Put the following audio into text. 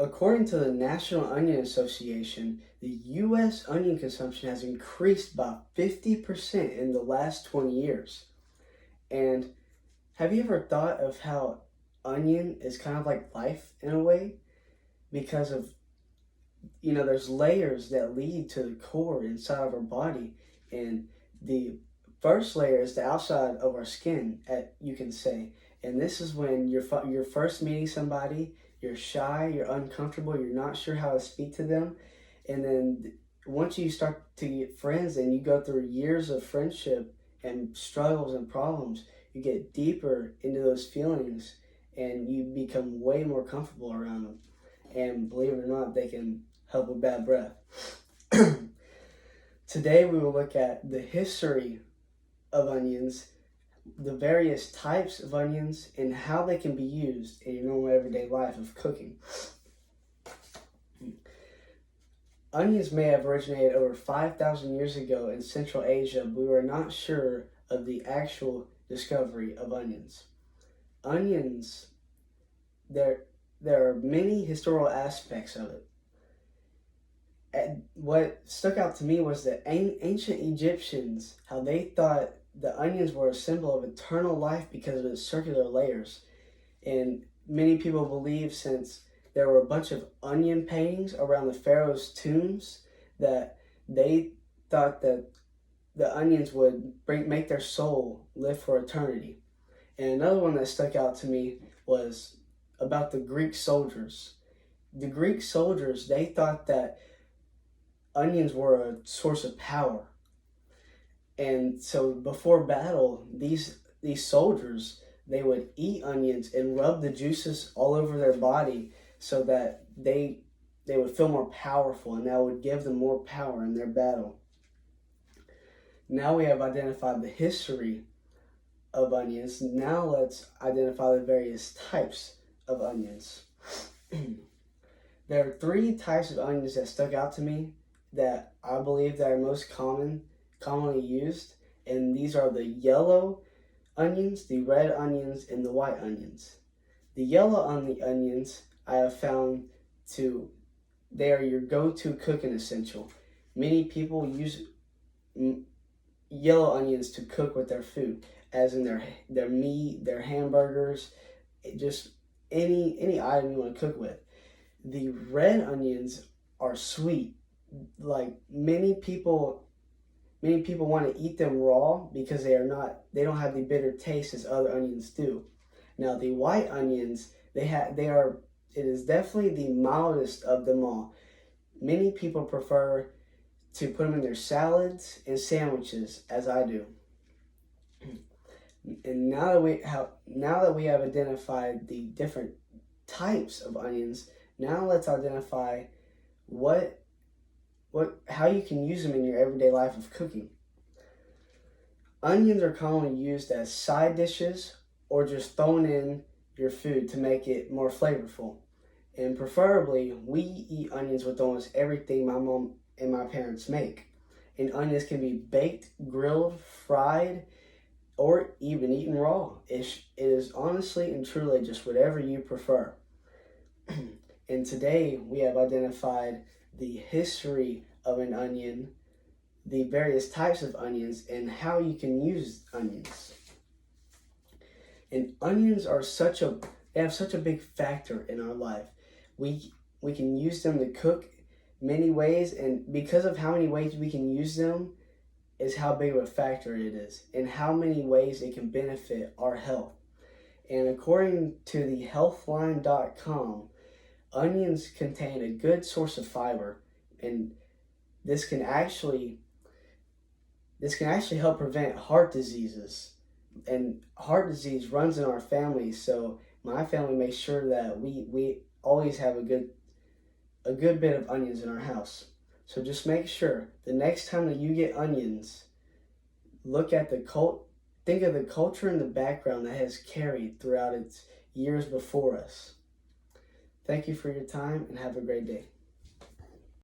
According to the National Onion Association, the U.S. onion consumption has increased by 50% in the last 20 years. And have you ever thought of how onion is kind of like life in a way? Because of, there's layers that lead to the core inside of our body. And the first layer is the outside of our skin, you can say. And this is when you're first meeting somebody, you're shy, you're uncomfortable, you're not sure how to speak to them. And then once you start to get friends and you go through years of friendship and struggles and problems, you get deeper into those feelings and you become way more comfortable around them. And believe it or not, they can help with bad breath. Today we will look at the history of onions, the various types of onions, and how they can be used in your normal everyday life of cooking. Onions may have originated over 5,000 years ago in Central Asia, but we are not sure of the actual discovery of onions. Onions, there are many historical aspects of it. And what stuck out to me was the ancient Egyptians, how they thought the onions were a symbol of eternal life because of its circular layers. And many people believe, since there were a bunch of onion paintings around the pharaoh's tombs, that they thought that the onions would make their soul live for eternity. And another one that stuck out to me was about the Greek soldiers. The Greek soldiers, they thought that onions were a source of power. And so before battle, these soldiers, they would eat onions and rub the juices all over their body so that they would feel more powerful, and that would give them more power in their battle. Now we have identified the history of onions. Now let's identify the various types of onions. There are 3 types of onions that stuck out to me that I believe that are most commonly used, and these are the yellow onions, the red onions, and the white onions. The yellow onions I have found they are your go-to cooking essential. Many people use yellow onions to cook with their food, as in their meat, their hamburgers, just any item you want to cook with. The red onions are sweet. Like many people want to eat them raw because they don't have the bitter taste as other onions do. Now the white onions, it is definitely the mildest of them all. Many people prefer to put them in their salads and sandwiches, as I do. And now that we have identified the different types of onions, now let's identify how you can use them in your everyday life of cooking. Onions are commonly used as side dishes or just thrown in your food to make it more flavorful. And preferably, we eat onions with almost everything my mom and my parents make. And onions can be baked, grilled, fried, or even eaten raw. It is honestly and truly just whatever you prefer. And today we have identified the history of an onion, the various types of onions, and how you can use onions. And onions they have such a big factor in our life. We can use them to cook many ways, and because of how many ways we can use them is how big of a factor it is, and how many ways it can benefit our health. And according to the healthline.com, onions contain a good source of fiber, and this can actually help prevent heart diseases. And heart disease runs in our family, so my family makes sure that we always have a good bit of onions in our house. So just make sure the next time that you get onions, think of the culture and the background that has carried throughout its years before us. Thank you for your time, and have a great day.